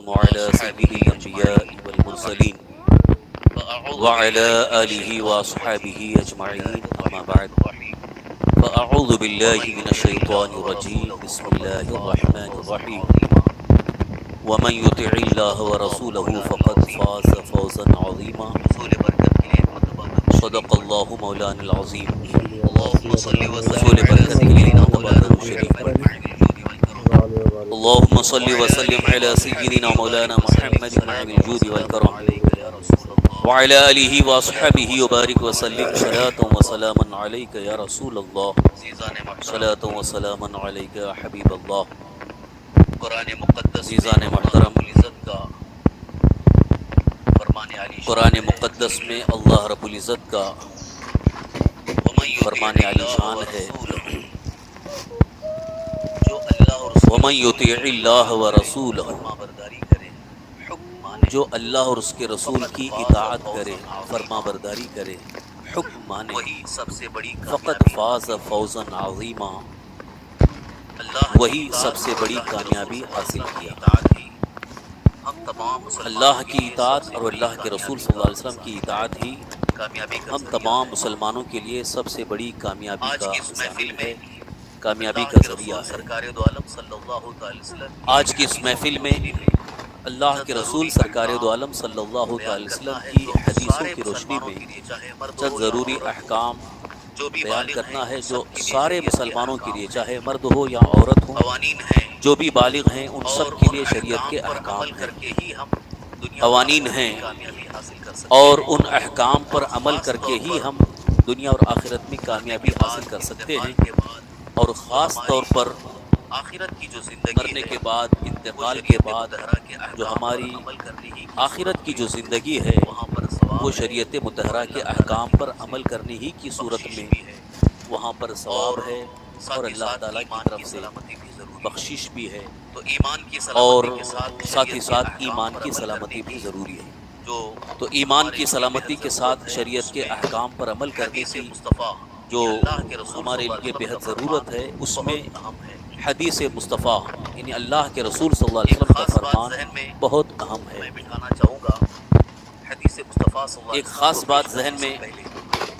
وعلى سيد الأنبياء والمرسلين وعلى آله وأصحابه أجمعين أما بعد فأعوذ بالله من الشيطان الرجيم بسم الله الرحمن الرحيم ومن يطع الله ورسوله فقد فاز فوزا عظيما صدق الله مولانا العظيم اللهم صل رسول وسلم على برکت کے لیے سيدنا نعت مولانا شریف محمد اللهم صل وسلم على سيدنا مولانا محمد معين الجود والكرم عليك يا رسول الله وعلى آله وصحبه وبارك وسلم صلاة وسلاما عليك يا رسول الله عزیزان محترم صلاة وسلاما عليك يا حبيب الله قرآن مقدس عزیزان محترم العزت کا فرمان علی قرآن مقدس میں اللہ رب العزت کا فرمان علی شان ہے جو اللہ اور ومن يطع اللہ ورسولہ فرما برداری کرے حکم مانے جو اللہ اور اس کے رسول کی اطاعت کرے فرما برداری کرے حکم مانے وہی سب سے بڑی فقط فاز فوزا عظیما اللہ وہی سب سے بڑی کامیابی حاصل کیا اطاعت ہی ہم تمام اللہ کی اطاعت اور اللہ کے رسول صلی اللہ علیہ وسلم کی اطاعت ہی کامیابی کا ہم تمام مسلمانوں کے لیے سب سے بڑی کامیابی آج کا کی اس محفل ضامن میں ہے کامیابی اللہ کا کے ذریعہ رسول ہے سرکار دو عالم صلی اللہ تعالی وسلم آج کی اس محفل میں اللہ کے رسول سرکار دو عالم صلی اللہ تعالی وسلم کی حدیثوں کی روشنی میں چند ضروری احکام جو بھی بیان بالغ کرنا ہے ہیں جو سب کے لیے سارے شریعت کے مسلمانوں کے احکام لیے ہیں۔ چاہے مرد ہو یا عورت ہو قوانین ہیں جو بھی بالغ ہیں ان اور سب کے ان لیے شریعت کے پر احکام عمل ہیں کر کے ہی ہم دنیا قوانین اور آخرت ہیں میں کامیابی حاصل کر سکتے اور ہیں ان احکام پر عمل خاص کر کے طور ہی پر ہم دنیا اور آخرت میں مرنے کامیابی کے حاصل بعد کر سکتے ہیں انتقال کے بعد اور جو خاص طور ہماری پر آخرت کی جو زندگی مرنے ہے کے بعد وہ انتقال کے شریعت بعد مطہرہ کے جو احکام پر ہماری عمل کرنے ہی کی آخرت صورت کی میں جو زندگی ہے وہاں پر ثواب وہ ہے شریعت اور مطہرہ کے اللہ تعالیٰ احکام کی پر طرف سے عمل کرنے ہی کی صورت بخشش میں بھی ہے وہاں پر ثواب اور ہے اور ساتھ ہی اللہ ساتھ تعالیٰ کی ایمان طرف کی سے سلامتی بھی ضروری ہے بخشش بھی ہے تو ایمان کی اور سلامتی کے ساتھ ساتھ ہی شریعت کے ساتھ احکام ایمان پر کی عمل کرنے سلامتی بھی کی ضروری ہے جو تو ایمان ہمارے کی لیے سلامتی بہت کے ضرورت ساتھ ہے اس شریعت کے میں احکام پر عمل کرنے حدیث کی مصطفیٰ جو یعنی اللہ کے رسول ہمارے صلی اللہ لیے علیہ وسلم کا بےحد ضرورت فرمان ہے اس میں بہت اہم ہے حدیث مصطفیٰ یعنی اللہ کے رسول صلی اللہ علیہ ایک وسلم کا خاص بات فرمان ذہن میں بہت اہم ہے میں بٹھانا چاہوں گا حدیث مصطفیٰ صلی اللہ ایک علیہ وسلم کو خاص پیش بات ذہن کرنے سے میں پہلے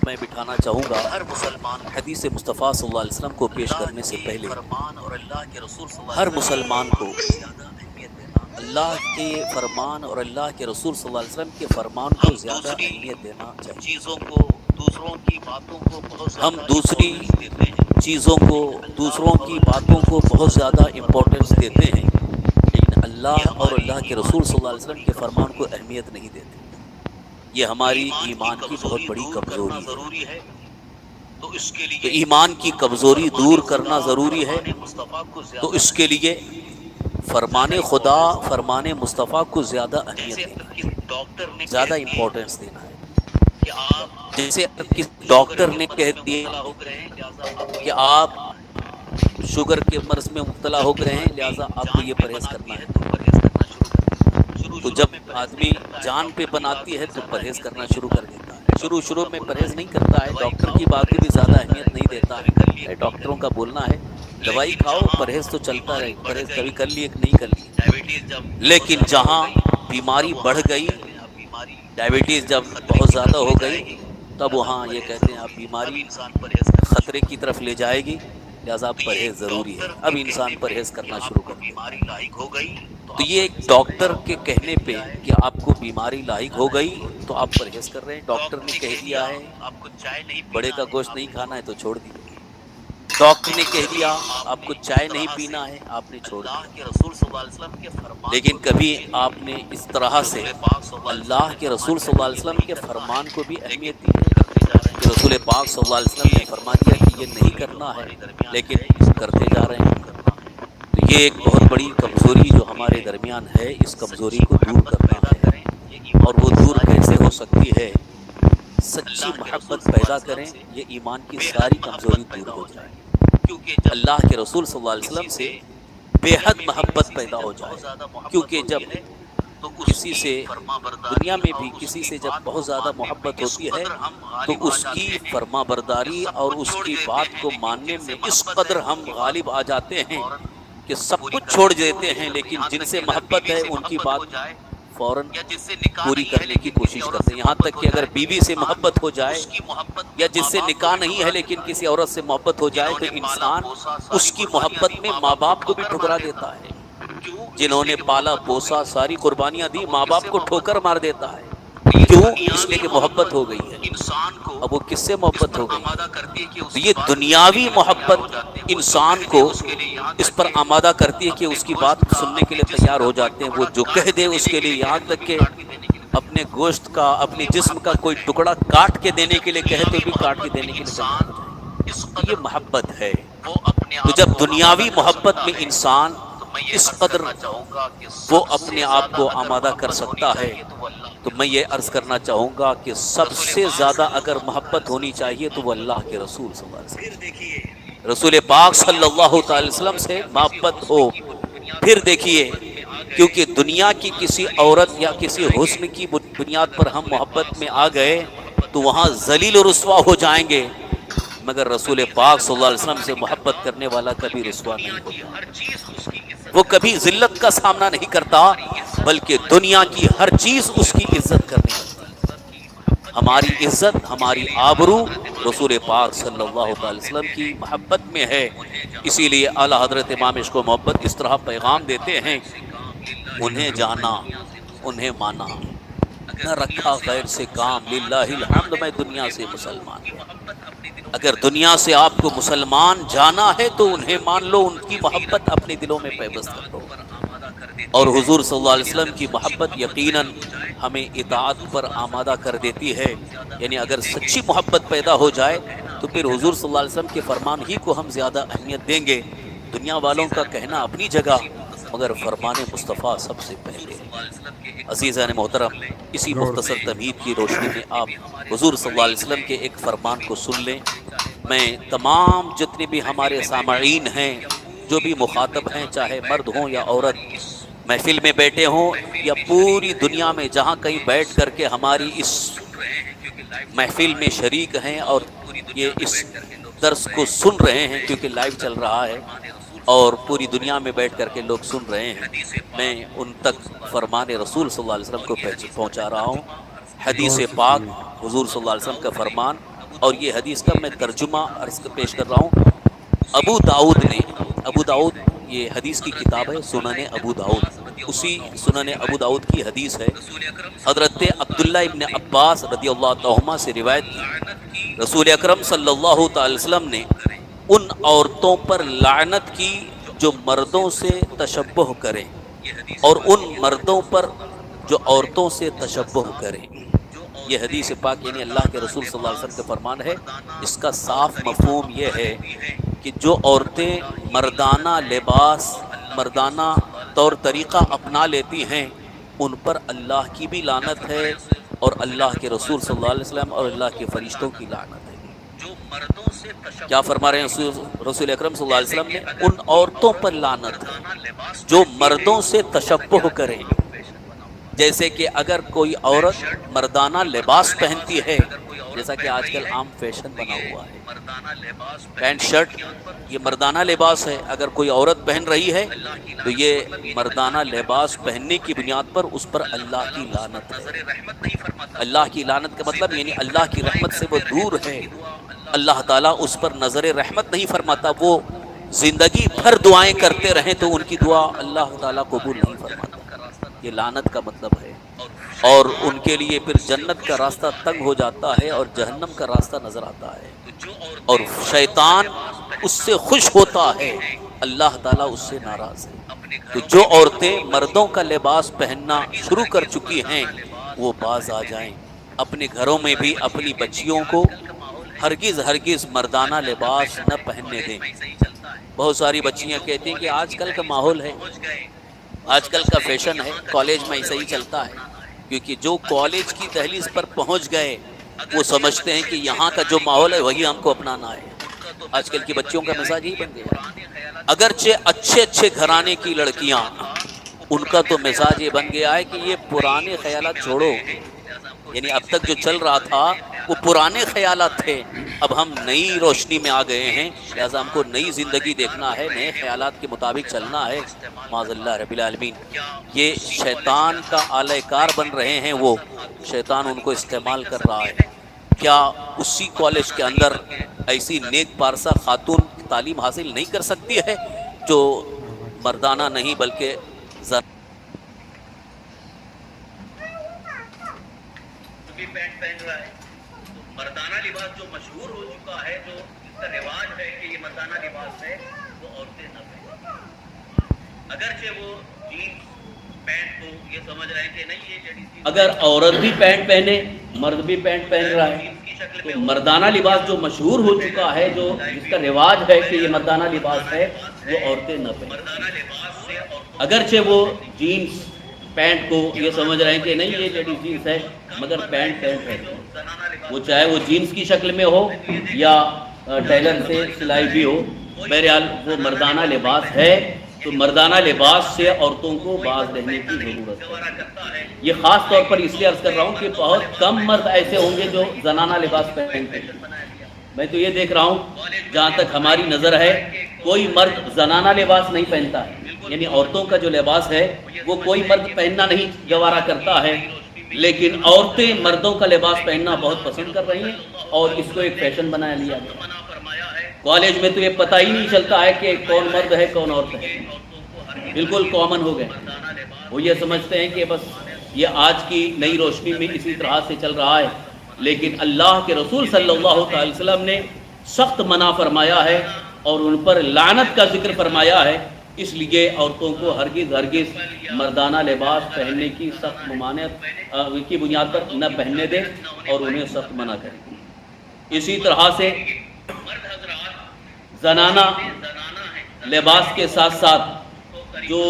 میں بٹھانا چاہوں گا ہر مسلمان کو حدیث مصطفیٰ صلی اللہ علیہ وسلم کو پیش اللہ کرنے سے کے پہلے فرمان اور اللہ کے رسول صلی اللہ ہر علیہ وسلم کے مسلمان کو فرمان کو زیادہ اہمیت دینا اللہ کے فرمان اور اللہ کے رسول صلی اللہ علیہ وسلم کے فرمان کو ہم زیادہ دوسری اہمیت دینا چاہیے چیزوں کو دوسروں کی باتوں کو بہت ہم زیادہ دوسری امپورٹنس دیتے ہیں چیزوں کو لیکن اللہ دوسروں اور کی اللہ کے باتوں کو رسول صلی بہت اللہ علیہ زیادہ وسلم کے فرمان امپورٹنس کو دیتے اہمیت ہیں دیتے ہیں لیکن یہ اللہ اور ہماری اللہ کے ایمان رسول کی صلی اللہ علیہ بہت وسلم بڑی کے فرمان کو کمزوری ہے اہمیت نہیں دیتے یہ ہماری ایمان کی بہت کمزوری بڑی دور کرنا کمزوری ہے ضروری ہے تو اس کے تو لیے ایمان کی کمزوری فرمان دور کرنا خدا ضروری ہے فرمان مصطفیٰ کو تو زیادہ اس کے اہمیت لیے دینی ہے فرمان زیادہ خدا امپورٹنس دینی ہے فرمان مصطفیٰ کو زیادہ جیسے اہمیت دینی اگر ہے کسی ڈاکٹر نے زیادہ کہہ دیا امپورٹنس دینا ہے کہ آپ جیسے اب کسی شوگر ڈاکٹر کے نے مرض کہہ میں دیا مبتلا ہو گئے ہیں لہٰذا آپ کو کہ یہ پرہیز آپ کرنا ہے شوگر کے مرض میں مبتلا جب ہو گئے ہیں بیماری لہٰذا آپ کو جان یہ پہ پرہیز بناتی کرنا ہے ہے تو پرہیز کرنا شروع کر دیتا ہے تو شروع جب میں پرہیز نہیں آدمی کرتا ہے جان پہ ڈاکٹر کی بات بناتی کو ہے بھی تو زیادہ پرہیز اہمیت کرنا نہیں شروع دیتا کر دیتا ہے ہے شروع ڈاکٹروں کا میں بولنا پرہیز ہے نہیں کرتا ہے دوائی ڈاکٹر کھاؤ کی بات کو بھی پرہیز تو زیادہ چلتا اہمیت رہے نہیں پرہیز دیتا کبھی کر لیے ہے نہیں کر ڈاکٹروں کا لیے بولنا ہے دوائی لیکن کھاؤ جہاں پرہیز تو چلتا بیماری رہے بڑھ پرہیز کبھی گئی کر لیے کہ نہیں کر لیے ڈائبٹیز جب بہت لیکن زیادہ ہو جہاں گئی بیماری تب بڑھ وہاں یہ گئی کہتے ہیں اب بیماری ڈائبٹیز جب خطرے بہت کی زیادہ طرف ہو لے گئی جائے گی تب لہذا وہاں یہ پرہیز کہتے ہیں اب ضروری ہے اب بیماری انسان پرہیز کرنا خطرے شروع کی کر طرف دیتا لے ہے جائے گی لہذا اب تو یہ پرہیز ایک ضروری ہے ڈاکٹر اب کے انسان کہنے پہ پرہیز کہ کرنا آپ شروع کو کر دیتا بیماری ہے لاحق ہو گئی تو تو آپ یہ ایک پرہیز کریں ڈاکٹر کے ڈاکٹر نے کہنے کہہ پہ دیا ہے کہ آپ کو بیماری لاحق ہو زیادہ گئی امپورٹنس تو آپ پرہیز کر رہے ہیں ڈاکٹر نے کہہ دیا دیا ہے آپ کو چائے نہیں بڑے پینا کا ہے گوشت آپ نہیں نے کھانا چھوڑ ہے تو دیا چھوڑ دیجیے ڈاکٹر نے کہہ کبھی دیا آپ آپ کو نے اس چائے نہیں طرح سے پینا ہے آپ نے چھوڑ اللہ دیا کے رسول صلی اللہ علیہ وسلم کے فرمان لیکن کو بھی کبھی اہمیت دی آپ نے اس طرح سے رسول پاک صلی اللہ علیہ وسلم اللہ نے کے رسول فرمان صلی دیا اللہ کہ علیہ یہ وسلم نہیں کے کرنا ہے فرمان کو بھی اہمیت دی لیکن کرتے جا رہے کہ رسول ہیں پاک صلی اللہ علیہ تو وسلم یہ نے ایک فرما بہت دیا بڑی کہ یہ نہیں کمزوری جو کرنا ہے ہمارے درمیان لیکن ہے اس کرتے کمزوری جا کو رہے دور ہیں کرنا ہے تو یہ ایک یہ بہت بڑی دور کرنے کمزوری کی جو ضروری ہمارے ہے درمیان ہے اس کمزوری سچی کو دور محبت کرنا پیدا ہے کریں یہ اور ایمان وہ کی دور ساری کیسے ہو کمزوری سکتی ہے سچی اللہ کے رسول محبت صلی اللہ پیدا علیہ وسلم کریں سے یہ ایمان کی بے حد ساری کمزوری محبت دور پیدا ہو ہو جائے جائے گی کیونکہ جب اللہ کے رسول صلی اللہ علیہ کسی وسلم سے سے بے دنیا حد میں بھی محبت کسی سے پیدا جب ہو بہت جائے زیادہ محبت کیونکہ جب ہوتی ہے تو اس کسی کی سے فرما دنیا برداری میں اور بھی اس کسی کی سے جب بات کو بہت زیادہ ماننے میں محبت اس ہوتی ہے قدر ہم تو غالب آ اس کی جاتے ہیں فرما کہ برداری سب اور کچھ اس چھوڑ کی دیتے بات ہیں کو لیکن ماننے جن سے میں اس محبت ہے قدر ان ہم کی بات غالب آ جاتے ہیں فوراً کہ سب کچھ چھوڑ دیتے ہیں لیکن جن سے محبت ہے ان کی بات فوراً پوری کرنے کی کوشش کرتے ہیں، یہاں تک کہ اگر بیوی سے محبت ہو جائے یا جس سے نکاح نہیں ہے لیکن کسی عورت سے محبت ہو جائے تو انسان اس کی محبت میں ماں باپ کو بھی ٹھکرا دیتا ہے۔ جنہوں نے پالا پوسا ساری قربانیاں دی، ماں باپ کو ٹھوکر مار دیتا ہے، کیوں؟ اس لیے کہ محبت ہو گئی ہے۔ اب وہ کس سے محبت ہو گئی؟ تو یہ دنیاوی محبت انسان کو اس پر آمادہ کرتی ہے کہ اس کی بات سننے کے لیے تیار ہو جاتے ہیں، وہ جو کہہ دے اس کے لیے، یہاں تک کہ اپنے گوشت کا، اپنے جسم کا کوئی ٹکڑا کاٹ کے دینے کے لیے کہے تو بھی کاٹ کے دینے کے لیے تیار ہو جائے۔ یہ محبت ہے۔ تو جب دنیاوی محبت میں انسان اس قدر وہ اپنے آپ کو آمادہ کر سکتا ہے، تو میں یہ عرض کرنا چاہوں گا کہ سب سے زیادہ اگر محبت ہونی چاہیے تو وہ اللہ کے رسول صلی اللہ علیہ وسلم، رسول پاک صلی اللہ تعالی وسلم سے محبت ہو۔ پھر دیکھیے، کیونکہ دنیا کی کسی عورت یا کسی حسن کی بنیاد پر ہم محبت میں آ گئے تو وہاں ذلیل و رسوا ہو جائیں گے، مگر رسول پاک صلی اللہ علیہ وسلم سے محبت کرنے والا کبھی رسوا نہیں ہوتا، وہ کبھی ذلت کا سامنا نہیں کرتا، بلکہ دنیا کی ہر چیز اس کی عزت کرنے لگتی ہے۔ ہماری عزت، ہماری آبرو رسول پاک صلی اللہ علیہ وسلم کی محبت میں ہے۔ اسی لیے اعلیٰ حضرت امام عشق و محبت اس طرح پیغام دیتے ہیں، انہیں جانا انہیں مانا، نہ رکھا غیر سے کام، للہ الحمد میں دنیا سے مسلمان ہوں۔ اگر دنیا سے آپ کو مسلمان جانا ہے تو انہیں مان لو، ان کی محبت اپنے دلوں میں پیوست کر دو۔ اور حضور صلی اللہ علیہ وسلم کی محبت یقیناً ہمیں اطاعت پر آمادہ کر دیتی ہے، یعنی اگر سچی محبت پیدا ہو جائے تو پھر حضور صلی اللہ علیہ وسلم کے فرمان ہی کو ہم زیادہ اہمیت دیں گے۔ دنیا والوں کا کہنا اپنی جگہ، مگر فرمان مصطفیٰ سب سے پہلے۔ عزیزان محترم، اسی مختصر تمہید کی روشنی میں آپ حضور صلی اللہ علیہ وسلم کے ایک فرمان کو سن لیں۔ میں تمام جتنے بھی ہمارے سامعین ہیں، جو بھی مخاطب ہیں، چاہے مرد ہوں یا عورت، محفل میں بیٹھے ہوں یا پوری دنیا میں جہاں کہیں بیٹھ کر کے ہماری اس محفل میں شریک ہیں اور یہ اس درس کو سن رہے ہیں، کیونکہ لائیو چل رہا ہے اور پوری دنیا میں بیٹھ کر کے لوگ سن رہے ہیں، میں ان تک فرمان رسول صلی اللہ علیہ وسلم کو پہنچا رہا ہوں۔ حدیث پاک حضور صلی اللہ علیہ وسلم کا فرمان، اور یہ حدیث کا میں ترجمہ عرض پیش کر رہا ہوں۔ ابو داؤد یہ حدیث کی کتاب ہے، سنن ابو داؤد، اسی سنن ابو داؤد کی حدیث ہے۔ حضرت عبداللہ ابن عباس رضی اللہ عنہما سے روایت کی، رسول اکرم صلی اللہ تعالی وسلم نے ان عورتوں پر لعنت کی جو مردوں سے تشبہ کریں، اور ان مردوں پر جو عورتوں سے تشبہ کریں۔ یہ حدیث پاک یعنی اللہ کے رسول صلی اللہ علیہ وسلم کا فرمان ہے۔ اس کا صاف مفہوم یہ ہے کہ جو عورتیں مردانہ لباس، مردانہ طور طریقہ اپنا لیتی ہیں، ان پر اللہ کی بھی لعنت ہے، اور اللہ کے رسول صلی اللہ علیہ وسلم اور اللہ کے فرشتوں کی لعنت ہے۔ کیا فرما رہے ہیں رسول اکرم صلی اللہ علیہ وسلم نے؟ ان عورتوں پر لعنت ہے جو مردوں سے تشبہ کریں۔ جیسے کہ اگر کوئی عورت مردانہ لباس پہنتی ہے، جیسا کہ آج کل عام فیشن بنا ہوا ہے، پینٹ شرٹ یہ مردانہ لباس ہے، اگر کوئی عورت پہن رہی ہے تو یہ مردانہ لباس پہننے کی بنیاد پر اس پر اللہ کی لعنت ہے۔ اللہ کی لعنت کا مطلب یعنی اللہ کی رحمت سے وہ دور ہے، اللہ تعالیٰ اس پر نظر رحمت نہیں فرماتا۔ وہ زندگی بھر دعائیں کرتے رہیں تو ان کی دعا اللہ تعالیٰ قبول نہیں فرماتا، یہ لعنت کا مطلب ہے۔ اور ان کے لیے پھر جنت کا راستہ تنگ ہو جاتا ہے اور جہنم کا راستہ نظر آتا ہے، اور شیطان اس سے خوش ہوتا ہے، اللہ تعالیٰ اس سے ناراض ہے۔ تو جو عورتیں مردوں کا لباس پہننا شروع کر چکی ہیں وہ باز آ جائیں، اپنے گھروں میں بھی اپنی بچیوں کو ہرگز مردانہ لباس نہ پہننے دیں۔ بہت ساری بچیاں کہتی ہیں کہ آج کل کا ماحول ہے، آج کل کا فیشن ہے، کالج میں ایسا ہی چلتا ہے، کیونکہ جو کالج کی دہلیز پر پہنچ گئے وہ سمجھتے ہیں کہ یہاں کا جو ماحول ہے وہی ہم کو اپنانا ہے۔ آج کل کی بچیوں کا مزاج ہی بن گیا، اگرچہ اچھے گھرانے کی لڑکیاں، ان کا تو مزاج یہ بن گیا ہے کہ یہ پرانے خیالات چھوڑو، یعنی اب تک جو چل رہا تھا وہ پرانے خیالات تھے، اب ہم نئی روشنی میں آ گئے ہیں، لہٰذا ہم کو نئی زندگی دیکھنا ہے، نئے خیالات کے مطابق چلنا ہے۔ معاذ اللہ رب العالمین، یہ شیطان کا آلہ کار بن رہے ہیں، وہ شیطان ان کو استعمال کر رہا ہے۔ کیا اسی کالج کے اندر ایسی نیک پارسا خاتون تعلیم حاصل نہیں کر سکتی ہے جو مردانہ نہیں بلکہ بھی پینٹ پہن رہا ہے؟ تو مردانہ لباس جو مشہور ہو چکا ہے، جو اس کا رواج ہے کہ یہ مردانہ لباس ہے، وہ عورتیں نہ پہنیں۔ اگرچہ وہ جینس پینٹ کو یہ سمجھ رہے ہیں کہ نہیں یہ لیڈیز، اگر عورت بھی پینٹ پہنے، مرد بھی پینٹ پہن رہا ہے، تو مردانہ لباس جو مشہور ہو چکا ہے، جو جس کا رواج ہے کہ یہ مردانہ لباس ہے، وہ عورتیں نہ پہنیں۔ مردانہ لباس سے اگرچہ وہ جینس پینٹ کو یہ سمجھ رہے ہیں کہ نہیں یہ لیڈیز جینس ہے، مگر پینٹ پہن رہے ہیں، وہ چاہے وہ جینس کی شکل میں ہو یا ٹیلر سے سلائی بھی ہو، بہرحال وہ مردانہ لباس ہے۔ تو مردانہ لباس سے عورتوں کو باز رہنے کی ضرورت ہے۔ یہ خاص طور پر اس لیے عرض کر رہا ہوں کہ بہت کم مرد ایسے ہوں گے جو زنانہ لباس پہنتے ہیں۔ میں تو یہ دیکھ رہا ہوں، جہاں تک ہماری نظر ہے، کوئی مرد زنانہ لباس نہیں پہنتا ہے، یعنی عورتوں کا جو لباس ہے وہ کوئی مرد پہننا نہیں گوارا کرتا ہے، لیکن عورتیں مردوں کا لباس پہننا بہت پسند کر رہی ہیں اور اس کو ایک فیشن بنا لیا گیا۔ کالج میں تو یہ پتہ ہی نہیں چلتا ہے کہ کون مرد ہے کون عورت ہے، بالکل کامن ہو گئے۔ وہ یہ سمجھتے ہیں کہ بس یہ آج کی نئی روشنی میں اسی طرح سے چل رہا ہے، لیکن اللہ کے رسول صلی اللہ علیہ وسلم نے سخت منع فرمایا ہے اور ان پر لعنت کا ذکر فرمایا ہے۔ اس لیے عورتوں کو ہرگز مردانہ لباس پہننے کی سخت ممانعت کی بنیاد پر نہ پہننے دیں اور انہیں سخت منع کریں۔ اسی طرح سے زنانہ لباس کے ساتھ ساتھ جو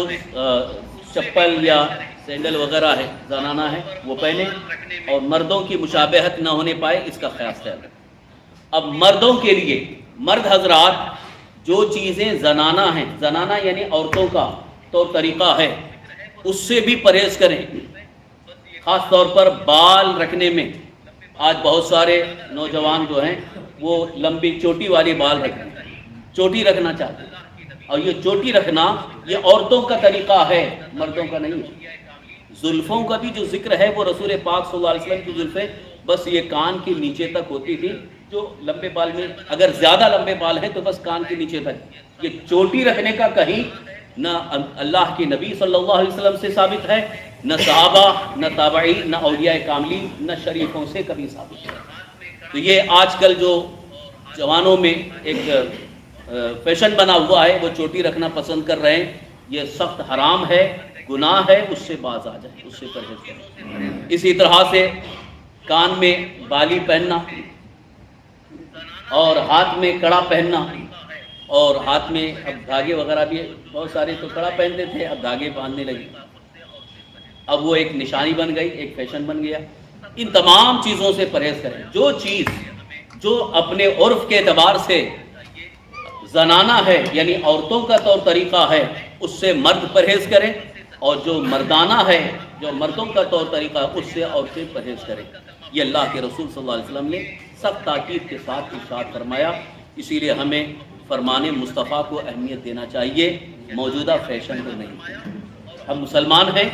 چپل یا سینڈل وغیرہ ہے زنانہ ہے وہ پہنے اور مردوں کی مشابہت نہ ہونے پائے، اس کا خیال رکھیں۔ اب مردوں کے لیے، مرد حضرات، جو چیزیں زنانہ ہیں، زنانہ یعنی عورتوں کا طور طریقہ ہے، اس سے بھی پرہیز کریں۔ خاص طور پر بال رکھنے میں آج بہت سارے نوجوان جو ہیں وہ لمبی چوٹی والی بال رکھتے ہیں، چوٹی رکھنا چاہتے ہیں، اور یہ چوٹی رکھنا یہ عورتوں کا طریقہ ہے، مردوں کا نہیں ہے۔ زلفوں کا بھی جو ذکر ہے وہ رسول پاک صلی اللہ علیہ وسلم کی زلفیں بس یہ کان کے نیچے تک ہوتی تھی، جو لمبے بال میں اگر زیادہ لمبے بال ہیں تو بس کان کے نیچے تک۔ یہ چوٹی رکھنے کا کہیں نہ اللہ کے نبی صلی اللہ علیہ وسلم سے ثابت ہے، نہ صحابہ، نہ تابعین، نہ اولیاء کاملین، نہ شریفوں سے کبھی ثابت ہے۔ تو یہ آج کل جو جوانوں میں ایک فیشن بنا ہوا ہے، وہ چوٹی رکھنا پسند کر رہے ہیں، یہ سخت حرام ہے، گناہ ہے، اس سے باز آ جائے، اس سے پرہیز کریں۔ اسی طرح سے کان میں بالی پہننا اور ہاتھ میں کڑا پہننا، اور ہاتھ میں اب دھاگے وغیرہ بھی، بہت سارے تو کڑا پہنتے تھے، اب دھاگے باندھنے لگے، اب وہ ایک نشانی بن گئی، ایک فیشن بن گیا۔ ان تمام چیزوں سے پرہیز کریں۔ جو چیز جو اپنے عرف کے اعتبار سے زنانہ ہے یعنی عورتوں کا طور طریقہ ہے، اس سے مرد پرہیز کریں، اور جو مردانہ ہے، جو مردوں کا طور طریقہ ہے، اس سے عورتیں پرہیز کریں۔ یہ اللہ کے رسول صلی اللہ علیہ وسلم نے سخت تاکید کے ساتھ ارشاد فرمایا، اسی لیے ہمیں فرمان مصطفیٰ کو اہمیت دینا چاہیے، موجودہ فیشن کو نہیں۔ ہم مسلمان ہیں،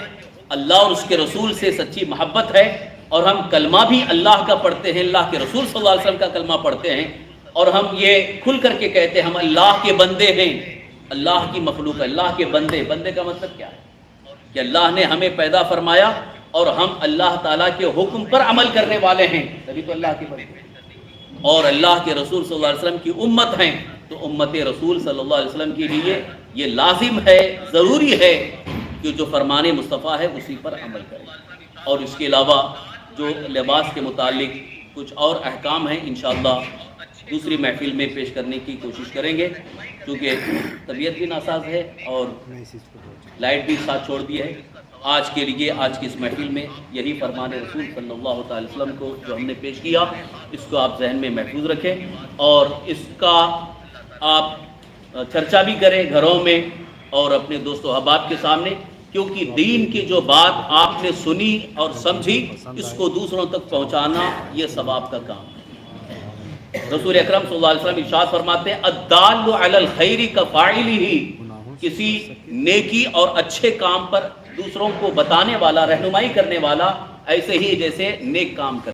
اللہ اور اس کے رسول سے سچی محبت ہے، اور ہم کلمہ بھی اللہ کا پڑھتے ہیں، اللہ کے رسول صلی اللہ علیہ وسلم کا کلمہ پڑھتے ہیں، اور ہم یہ کھل کر کے کہتے ہیں ہم اللہ کے بندے ہیں، اللہ کی مخلوق ہے، اللہ کے بندے۔ بندے کا مطلب کیا ہے؟ کہ اللہ نے ہمیں پیدا فرمایا اور ہم اللہ تعالیٰ کے حکم پر عمل کرنے والے ہیں، تبھی تو اللہ کے بندے ہیں، اور اللہ کے رسول صلی اللہ علیہ وسلم کی امت ہیں، تو امت رسول صلی اللہ علیہ وسلم کے لیے یہ لازم ہے، ضروری ہے کہ جو فرمان مصطفیٰ ہے اسی پر عمل کریں۔ اور اس کے علاوہ جو لباس کے متعلق کچھ اور احکام ہیں، انشاءاللہ دوسری محفل میں پیش کرنے کی کوشش کریں گے، کیونکہ طبیعت بھی ناساز ہے اور لائٹ بھی ساتھ چھوڑ دی ہے۔ آج کے لیے، آج کی اس محفل میں یہی فرمان رسول صلی اللہ تعالی وسلم کو جو ہم نے پیش کیا، اس کو آپ ذہن میں محفوظ رکھیں اور اس کا آپ چرچا بھی کریں گھروں میں اور اپنے دوست و احباب کے سامنے، کیونکہ دین کی جو بات آپ نے سنی اور سمجھی، اس کو دوسروں تک پہنچانا یہ ثواب کا کام ہے۔ رسول اکرم صلی اللہ علیہ وسلم ارشاد فرماتے ہیں الدال علی الخیر کفاعلہ، کسی نیکی اور اچھے کام پر دوسروں کو بتانے والا، رہنمائی کرنے والا ایسے ہی جیسے نیک کام کرے۔